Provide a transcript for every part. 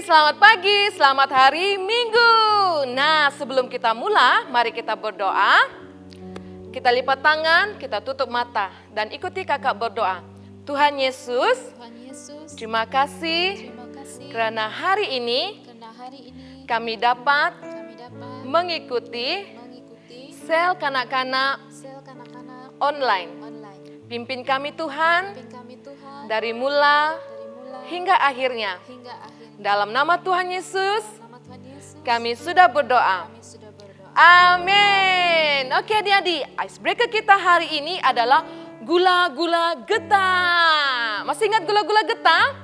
selamat pagi, selamat hari Minggu. Nah, sebelum kita mulai, mari kita berdoa. Kita lipat tangan, kita tutup mata, dan ikuti kakak berdoa. Tuhan Yesus, terima kasih karena hari ini kami dapat mengikuti sel kanak-kanak online. Pimpin kami Tuhan, dari mula hingga akhirnya. Dalam nama Tuhan Yesus, kami sudah berdoa. Amin. Oke adik-adik, icebreaker kita hari ini adalah gula-gula getah. Masih ingat gula-gula getah?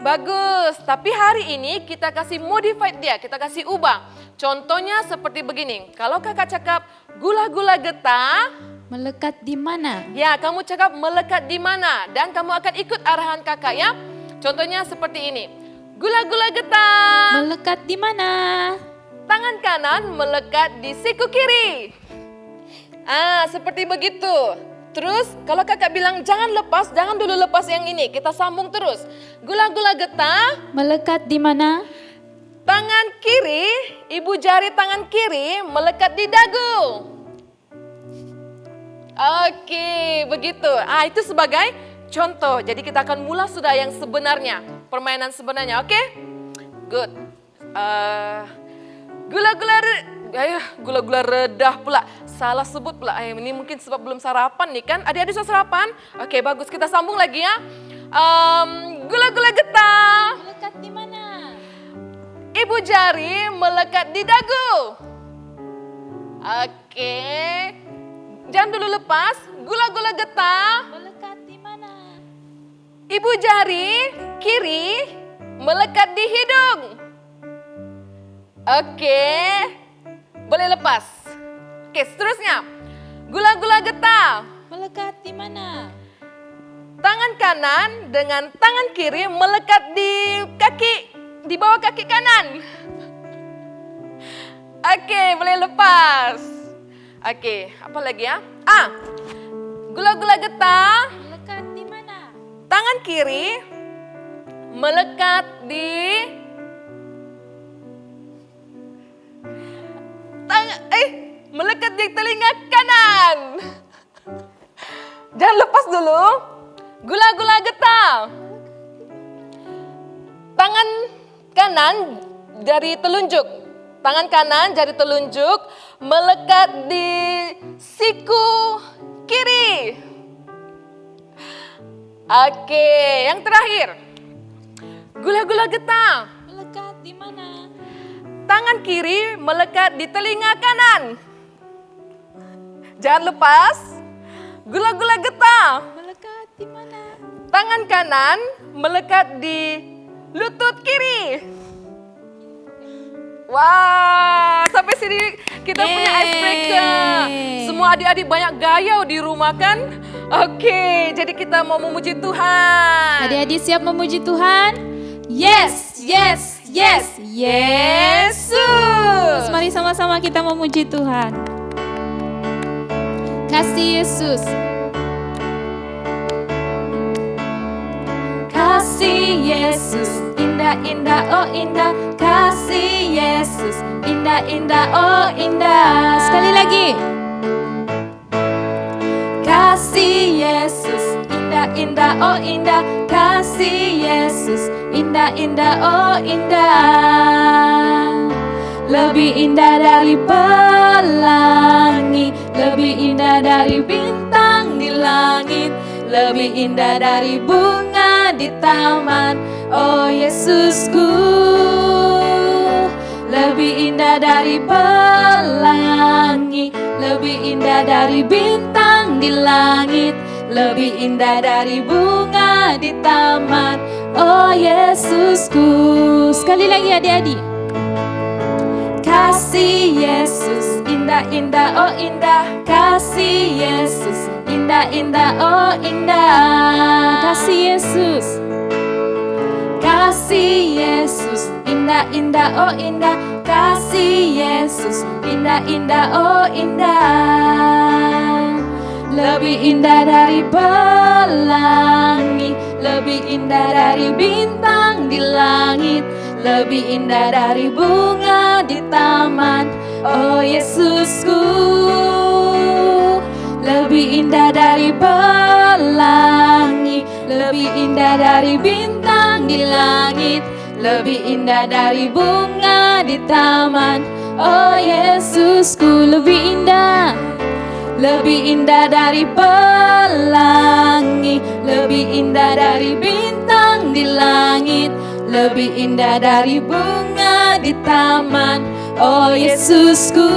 Bagus, tapi hari ini kita kasih modified dia, kita kasih ubah. Contohnya seperti begini, kalau kakak cakap gula-gula getah, melekat di mana? Ya, kamu cakap melekat di mana dan kamu akan ikut arahan kakak ya. Contohnya seperti ini. Gula-gula getah. Melekat di mana? Tangan kanan melekat di siku kiri. Seperti begitu. Terus kalau kakak bilang jangan lepas, jangan dulu lepas yang ini. Kita sambung terus. Gula-gula getah. Melekat di mana? Tangan kiri, ibu jari tangan kiri melekat di dagu. Oke, begitu. Itu sebagai contoh. Jadi kita akan mulai sudah yang sebenarnya. Permainan sebenarnya, oke? Good. Gula-gula redah pula. Salah sebut pula. Ini mungkin sebab belum sarapan nih kan. Adik-adik sudah sarapan? Oke, bagus. Kita sambung lagi ya. Gula-gula getah. Melekat di mana? Ibu jari melekat di dagu. Oke. Jangan dulu lepas. Gula-gula getah. Melekat di mana? Ibu jari kiri melekat di hidung. Oke. Boleh lepas. Oke, seterusnya. Gula-gula getah. Melekat di mana? Tangan kanan dengan tangan kiri melekat di kaki, di bawah kaki kanan. Oke, boleh lepas. Oke, apa lagi ya? Gula-gula getah. Melekat di mana? Tangan kiri melekat di melekat di telinga kanan. Jangan lepas dulu. Gula-gula getah. Tangan kanan jari telunjuk. Tangan kanan jari telunjuk melekat di siku kiri. Oke, yang terakhir. Gula-gula getah. Melekat di mana? Tangan kiri melekat di telinga kanan. Jangan lepas. Gula-gula getah. Melekat di mana? Tangan kanan melekat di lutut kiri. Wah, sampai sini kita punya icebreaker. Semua adik-adik banyak gaya di rumah kan? Oke, jadi kita mau memuji Tuhan. Adik-adik siap memuji Tuhan? Yes, yes, yes, Yesus. Mari sama-sama kita memuji Tuhan. Kasih Yesus. Kasih Yesus, indah-indah, oh indah. Kasih Yesus, indah-indah, oh indah. Sekali lagi. Kasih Yesus, indah-indah, oh indah. Kasih Yesus, indah-indah, oh indah. Lebih indah dari pelangi, lebih indah dari bintang di langit, lebih indah dari bunga di taman, oh Yesusku. Lebih indah dari pelangi, lebih indah dari bintang di langit, lebih indah dari bunga di taman, oh Yesusku. Sekali lagi adik-adik. Kasih Yesus, indah-indah, oh indah. Kasih Yesus, indah-indah, oh indah. Kasih Yesus. Kasih Yesus, indah-indah, oh indah. Kasih Yesus, indah-indah, oh indah. Lebih indah dari pelangi, lebih indah dari bintang di langit, lebih indah dari bunga di taman. Oh Yesusku, lebih indah dari pelangi, lebih indah dari bintang di langit, lebih indah dari bunga di taman. Oh Yesusku, lebih indah, lebih indah dari pelangi, lebih indah dari bintang di langit, lebih indah dari bunga di taman. Oh Yesusku,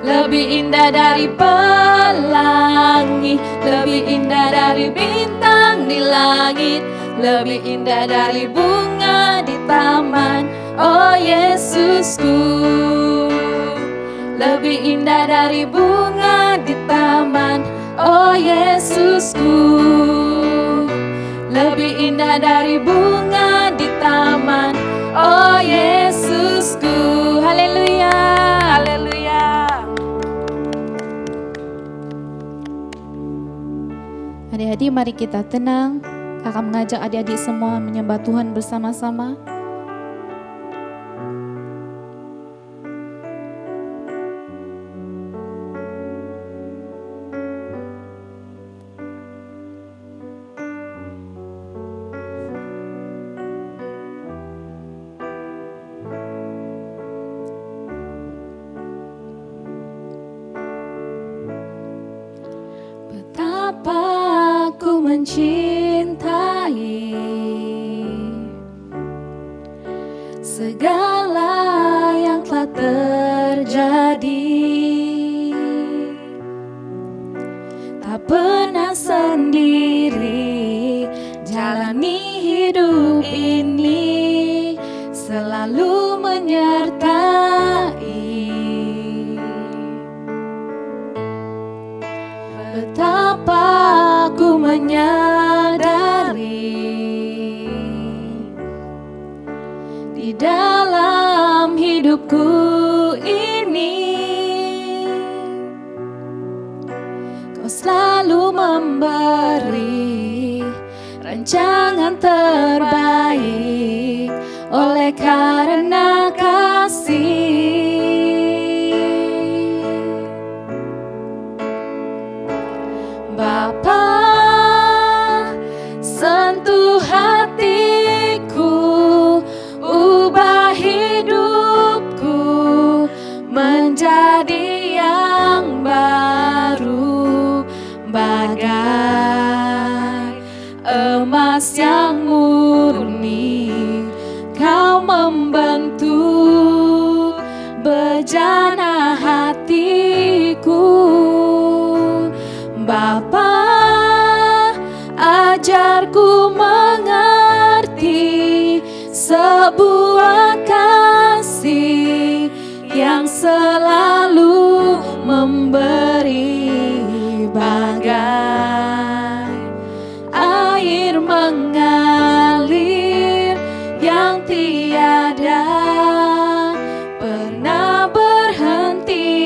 lebih indah dari pelangi, lebih indah dari bintang di langit, lebih indah dari bunga di taman. Oh Yesusku, lebih indah dari bunga di taman. Oh Yesusku, lebih indah dari bunga di taman. Oh Yesusku, haleluya, haleluya. Adik-adik, mari kita tenang. Kakak mengajak adik-adik semua menyembah Tuhan bersama-sama. Betapa aku mencintai segala yang telah terjadi, tak pernah sendiri jalani hidup ini, selalu menyertai. Betapa aku menyadari di dalam hidupku ini, Kau selalu memberi rancangan terbaik oleh karena kasih. Bapa, sentuh hatiku, ubah hidupku menjadi yang baru, bagai emas yang murni. Kau membentuk bejana hatiku. Bapa, ajarku mengerti sebuah kasih yang selalu memberi, bagai air mengalir yang tiada pernah berhenti.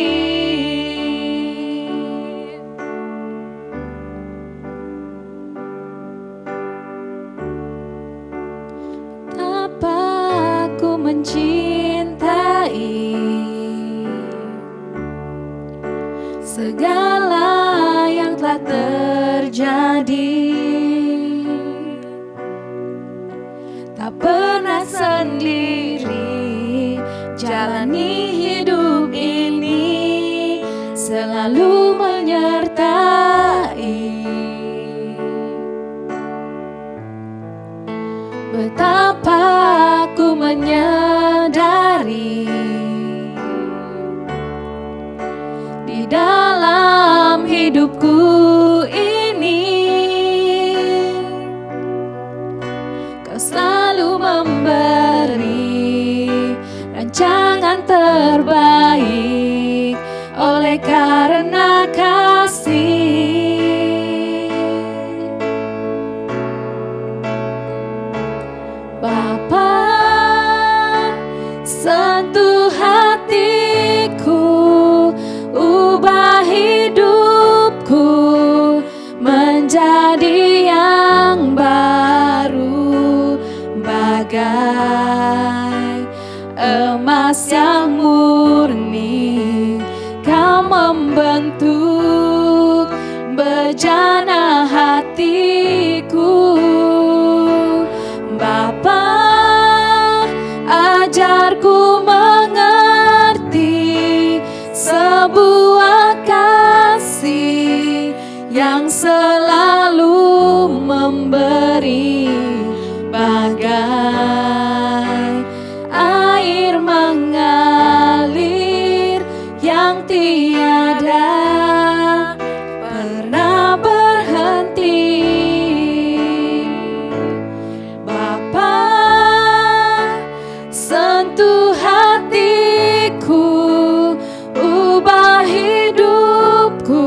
Aku mencintai segala yang telah terjadi, tak pernah sendiri jalani hidup ini, selalu menyertai. Betapa aku menyadari di dalam hidupku ini, Kau selalu memberi rancangan terbaik oleh karena kasih. Bapa, sentuh hatiku, ubah hidupku menjadi yang baru, bagai bagai emas yang murni. Kau membentuk bejana hatiku. Bapa, ajarku mengerti sebuah kasih yang selalu memberi, bagai air mengalir yang tiada pernah berhenti. Bapa, sentuh hatiku, ubah hidupku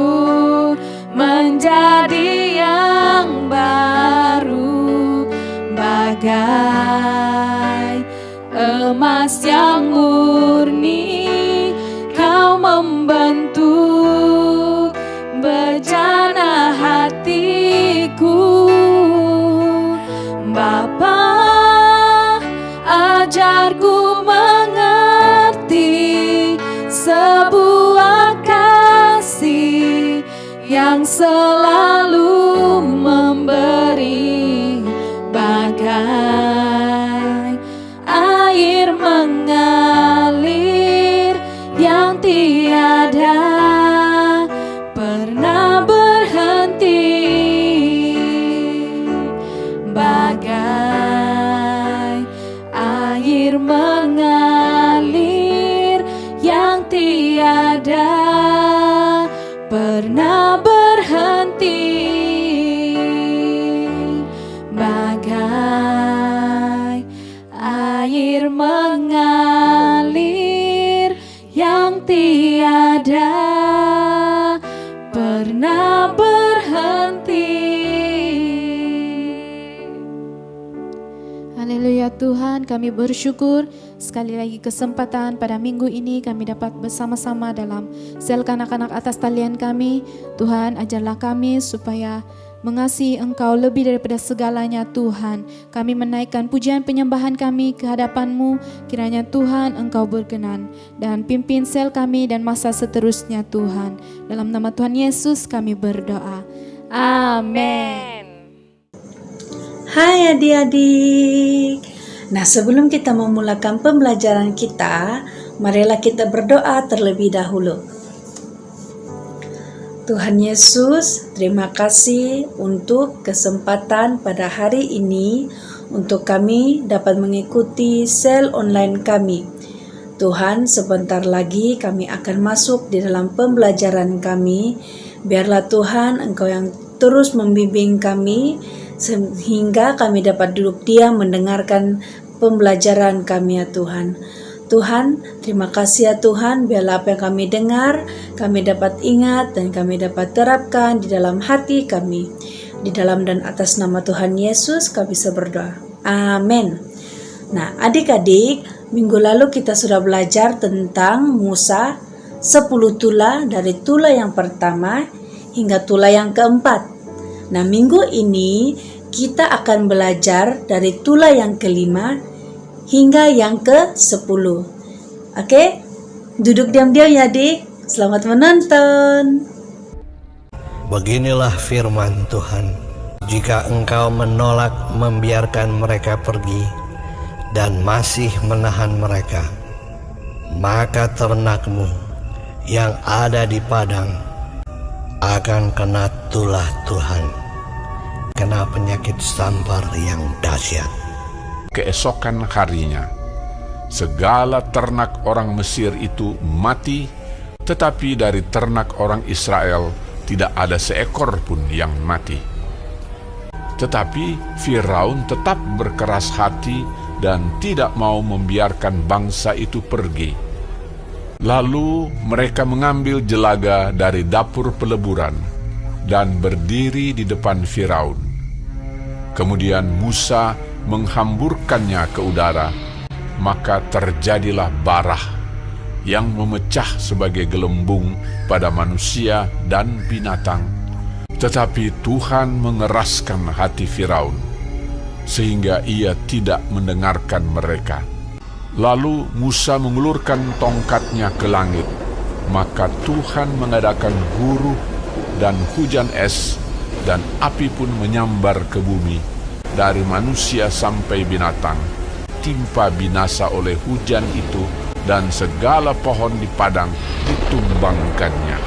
menjadi yang baru, bagai emas yang murni. Kau membentuk bejana hatiku. Bapa, ajarku mengerti sebuah kasih yang selalu memberi, bagai air mengalir yang tiada pernah berhenti, bagai air mengalir yang tiada pernah berhenti, bagai air mengalir yang tiada pernah berhenti. Haleluya Tuhan, kami bersyukur sekali lagi kesempatan pada minggu ini kami dapat bersama-sama dalam sel kanak-kanak atas talian kami. Tuhan, ajarlah kami supaya mengasihi Engkau lebih daripada segalanya Tuhan. Kami menaikkan pujian penyembahan kami ke hadapan-Mu. Kiranya Tuhan Engkau berkenan dan pimpin sel kami dan masa seterusnya Tuhan. Dalam nama Tuhan Yesus kami berdoa. Amin. Hai adik-adik. Nah, sebelum kita memulakan pembelajaran kita, marilah kita berdoa terlebih dahulu. Tuhan Yesus, terima kasih untuk kesempatan pada hari ini untuk kami dapat mengikuti sel online kami. Tuhan, sebentar lagi kami akan masuk di dalam pembelajaran kami. Biarlah Tuhan Engkau yang terus membimbing kami sehingga kami dapat duduk diam mendengarkan pembelajaran kami ya Tuhan. Tuhan, terima kasih ya Tuhan, biarlah apa yang kami dengar, kami dapat ingat dan kami dapat terapkan di dalam hati kami. Di dalam dan atas nama Tuhan Yesus kami bisa berdoa. Amin. Nah, adik-adik, minggu lalu kita sudah belajar tentang Musa 10 tula dari tula yang pertama hingga tula yang keempat. Nah, minggu ini kita akan belajar dari tula yang kelima hingga yang ke-10. Oke? Duduk diam-diam ya adik. Selamat menonton. Beginilah firman Tuhan. Jika engkau menolak membiarkan mereka pergi dan masih menahan mereka, maka ternakmu yang ada di padang akan kena tulah Tuhan, kena penyakit sampar yang dahsyat. Keesokan harinya, segala ternak orang Mesir itu mati, tetapi dari ternak orang Israel tidak ada seekor pun yang mati. Tetapi Firaun tetap berkeras hati dan tidak mau membiarkan bangsa itu pergi. Lalu mereka mengambil jelaga dari dapur peleburan dan berdiri di depan Firaun. Kemudian Musa menghamburkannya ke udara, maka terjadilah barah yang memecah sebagai gelembung pada manusia dan binatang. Tetapi Tuhan mengeraskan hati Firaun. sehingga ia tidak mendengarkan mereka. Lalu Musa mengulurkan tongkatnya ke langit, maka Tuhan mengadakan guruh dan hujan es, dan api pun menyambar ke bumi, dari manusia sampai binatang, timpa binasa oleh hujan itu, dan segala pohon di padang ditumbangkannya.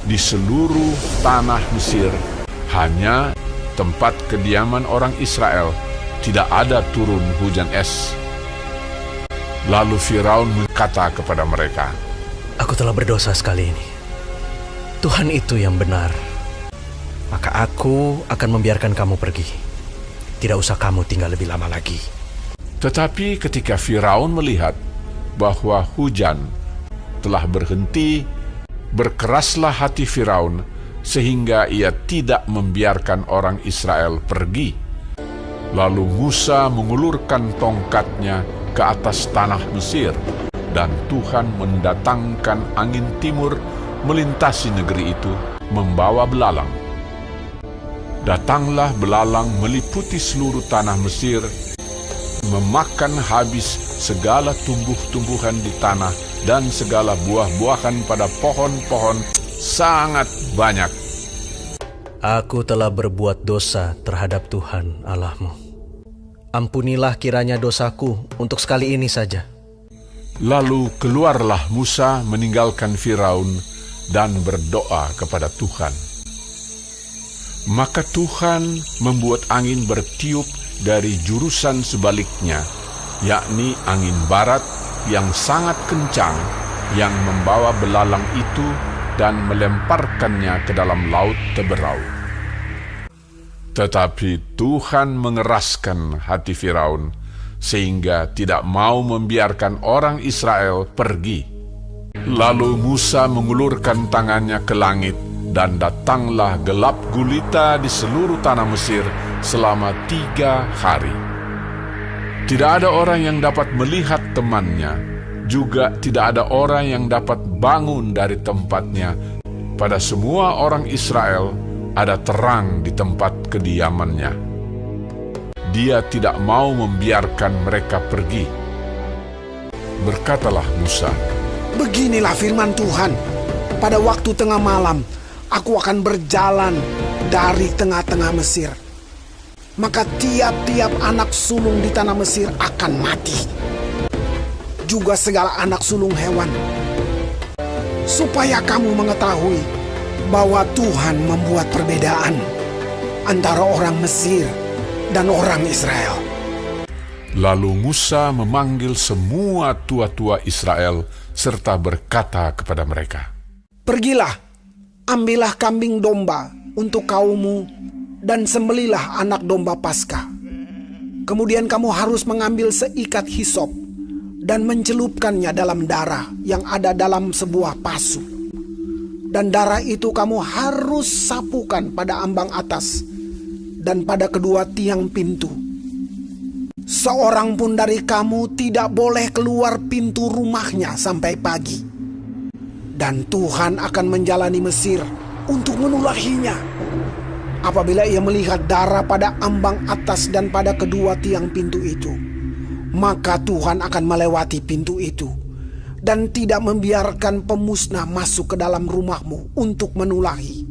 Di seluruh tanah Mesir, hanya tempat kediaman orang Israel, tidak ada turun hujan es. Lalu Firaun berkata kepada mereka, Aku telah berdosa sekali ini. Tuhan itu yang benar. Maka aku akan membiarkan kamu pergi. Tidak usah kamu tinggal lebih lama lagi. Tetapi ketika Firaun melihat bahwa hujan telah berhenti, berkeraslah hati Firaun sehingga ia tidak membiarkan orang Israel pergi. Lalu Musa mengulurkan tongkatnya ke atas tanah Mesir, dan Tuhan mendatangkan angin timur melintasi negeri itu, membawa belalang. Datanglah belalang meliputi seluruh tanah Mesir, memakan habis segala tumbuh-tumbuhan di tanah dan segala buah-buahan pada pohon-pohon sangat banyak. Aku telah berbuat dosa terhadap Tuhan Allahmu. Ampunilah kiranya dosaku untuk sekali ini saja. Lalu keluarlah Musa meninggalkan Firaun dan berdoa kepada Tuhan. Maka Tuhan membuat angin bertiup dari jurusan sebaliknya, yakni angin barat yang sangat kencang, yang membawa belalang itu dan melemparkannya ke dalam laut Teberau. Tetapi Tuhan mengeraskan hati Firaun, sehingga tidak mau membiarkan orang Israel pergi. Lalu Musa mengulurkan tangannya ke langit, dan datanglah gelap gulita di seluruh tanah Mesir selama 3 hari. Tidak ada orang yang dapat melihat temannya, juga tidak ada orang yang dapat bangun dari tempatnya. Pada semua orang Israel ada terang di tempat kediamannya. Dia tidak mau membiarkan mereka pergi. Berkatalah Musa, Beginilah firman Tuhan, pada waktu tengah malam, aku akan berjalan dari tengah-tengah Mesir. Maka tiap-tiap anak sulung di tanah Mesir akan mati, juga segala anak sulung hewan. Supaya kamu mengetahui bahwa Tuhan membuat perbedaan antara orang Mesir dan orang Israel. Lalu Musa memanggil semua tua-tua Israel serta berkata kepada mereka, Pergilah, ambillah kambing domba untuk kaummu dan sembelilah anak domba Paskah. Kemudian kamu harus mengambil seikat hisop dan mencelupkannya dalam darah yang ada dalam sebuah pasu. Dan darah itu kamu harus sapukan pada ambang atas dan pada kedua tiang pintu. Seorang pun dari kamu tidak boleh keluar pintu rumahnya sampai pagi. Dan Tuhan akan menjalani Mesir untuk menulahinya. Apabila ia melihat darah pada ambang atas dan pada kedua tiang pintu itu, maka Tuhan akan melewati pintu itu dan tidak membiarkan pemusnah masuk ke dalam rumahmu untuk menulahi.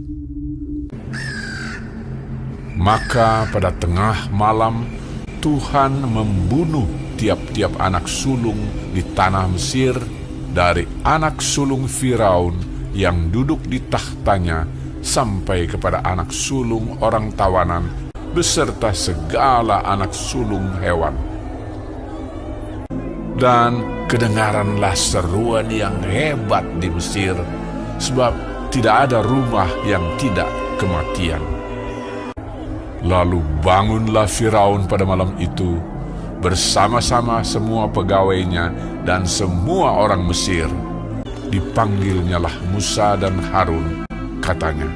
Maka pada tengah malam Tuhan membunuh tiap-tiap anak sulung di tanah Mesir, dari anak sulung Firaun yang duduk di tahtanya sampai kepada anak sulung orang tawanan beserta segala anak sulung hewan. Dan kedengaranlah seruan yang hebat di Mesir, sebab tidak ada rumah yang tidak kematian. Lalu bangunlah Firaun pada malam itu bersama-sama semua pegawainya dan semua orang Mesir. Dipanggilnyalah Musa dan Harun, katanya,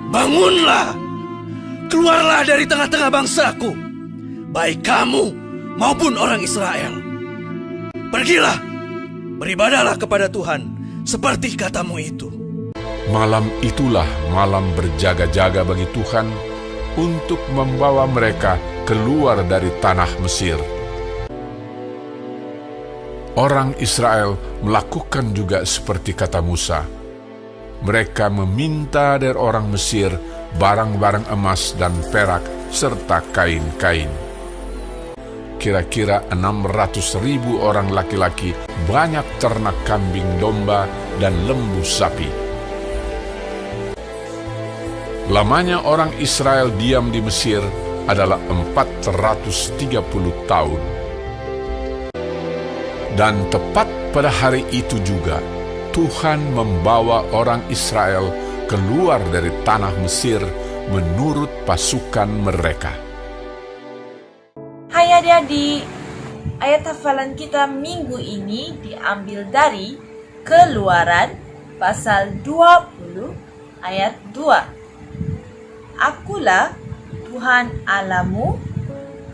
Bangunlah, keluarlah dari tengah-tengah bangsaku, baik kamu maupun orang Israel. Pergilah, beribadahlah kepada Tuhan seperti katamu itu. Malam itulah malam berjaga-jaga bagi Tuhan, untuk membawa mereka keluar dari tanah Mesir. Orang Israel melakukan juga seperti kata Musa. Mereka meminta dari orang Mesir barang-barang emas dan perak serta kain-kain. Kira-kira 600.000 orang laki-laki, banyak ternak kambing domba dan lembu sapi. Lamanya orang Israel diam di Mesir adalah 430 tahun. Dan tepat pada hari itu juga, Tuhan membawa orang Israel keluar dari tanah Mesir menurut pasukan mereka. Hai adik-adik, ayat hafalan kita minggu ini diambil dari Keluaran pasal 20 ayat 2. Akulah Tuhan Allahmu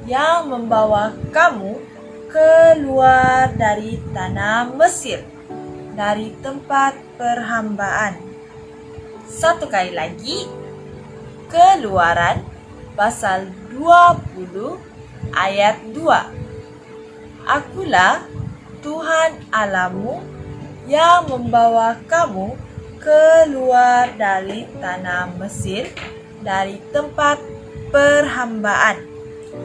yang membawa kamu keluar dari tanah Mesir, dari tempat perhambaan. Satu kali lagi, Keluaran pasal 20 ayat 2. Akulah Tuhan Allahmu yang membawa kamu keluar dari tanah Mesir, dari tempat perhambaan.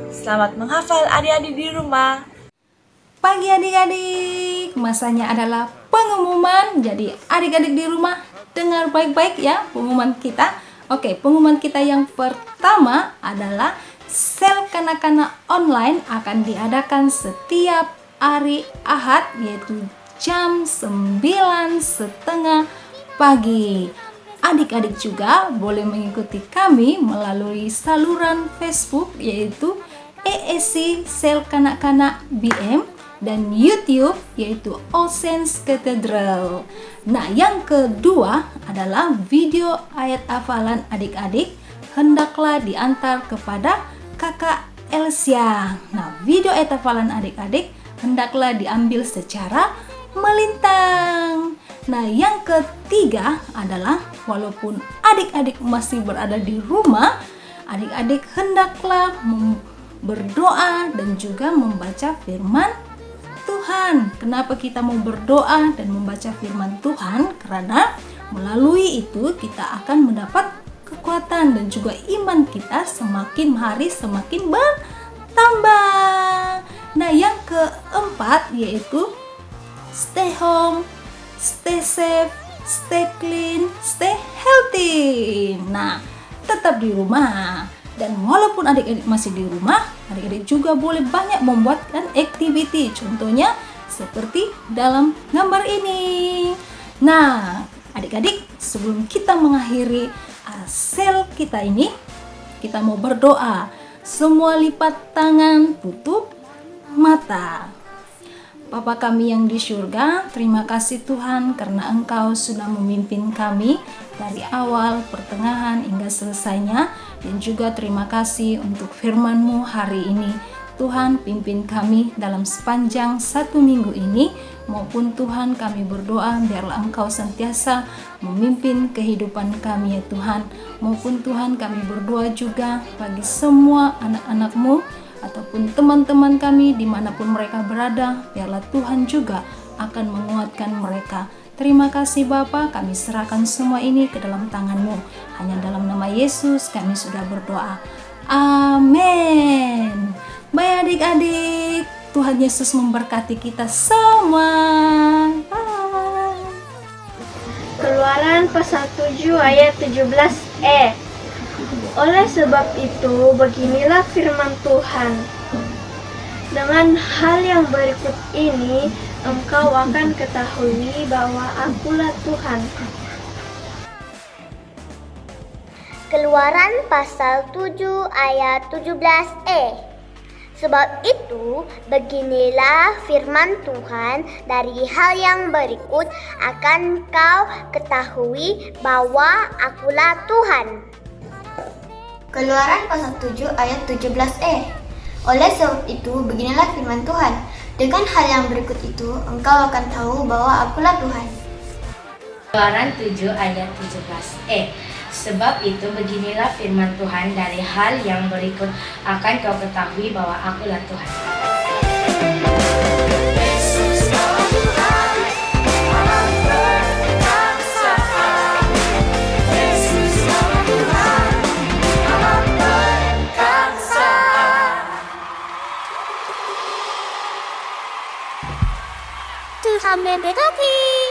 Selamat menghafal adik-adik di rumah. Pagi adik-adik, masanya adalah pengumuman. Jadi adik-adik di rumah dengar baik-baik ya pengumuman kita. Oke, pengumuman kita yang pertama adalah sel kanak-kanak online akan diadakan setiap hari Ahad, yaitu jam 9:30 pagi. Adik-adik juga boleh mengikuti kami melalui saluran Facebook, yaitu ESC Sel Kanak-Kanak BM, dan YouTube yaitu All Saints Cathedral. Nah, yang kedua adalah video ayat hafalan adik-adik hendaklah diantar kepada Kakak Elsia. Nah, video ayat hafalan adik-adik hendaklah diambil secara melintang. Nah, yang ketiga adalah walaupun adik-adik masih berada di rumah, adik-adik hendaklah berdoa dan juga membaca firman Tuhan. Kenapa kita mau berdoa dan membaca firman Tuhan? Karena melalui itu kita akan mendapat kekuatan dan juga iman kita semakin hari semakin bertambah. Nah, yang keempat yaitu stay home, stay safe, stay clean, stay healthy. Nah, tetap di rumah. Dan walaupun adik-adik masih di rumah, adik-adik juga boleh banyak membuatkan activity. Contohnya seperti dalam gambar ini. Nah, adik-adik, sebelum kita mengakhiri sel kita ini, kita mau berdoa. Semua lipat tangan, tutup mata. Bapa kami yang di surga, terima kasih Tuhan karena Engkau sudah memimpin kami dari awal, pertengahan, hingga selesainya. Dan juga terima kasih untuk firman-Mu hari ini. Tuhan, pimpin kami dalam sepanjang 1 minggu ini, maupun Tuhan kami berdoa biarlah Engkau sentiasa memimpin kehidupan kami ya Tuhan. Maupun Tuhan kami berdoa juga bagi semua anak-anak-Mu ataupun teman-teman kami dimanapun mereka berada, biarlah Tuhan juga akan menguatkan mereka. Terima kasih Bapa, kami serahkan semua ini ke dalam tangan-Mu. Hanya dalam nama Yesus kami sudah berdoa. Amin. Baik adik-adik, Tuhan Yesus memberkati kita semua. Bye. Keluaran pasal 7 ayat 17e. Oleh sebab itu, beginilah firman Tuhan. Dengan hal yang berikut ini, engkau akan ketahui bahwa akulah Tuhan. Keluaran pasal 7 ayat 17e. Sebab itu, beginilah firman Tuhan, dari hal yang berikut akan kau ketahui bahwa akulah Tuhan. Keluaran pasal 7 ayat 17e. Oleh sebab itu, beginilah firman Tuhan. Dengan hal yang berikut itu, engkau akan tahu bahwa akulah Tuhan. Keluaran 7 ayat 17e. Sebab itu beginilah firman Tuhan, dari hal yang berikut akan kau ketahui bahwa akulah Tuhan. Tuhan memberkati.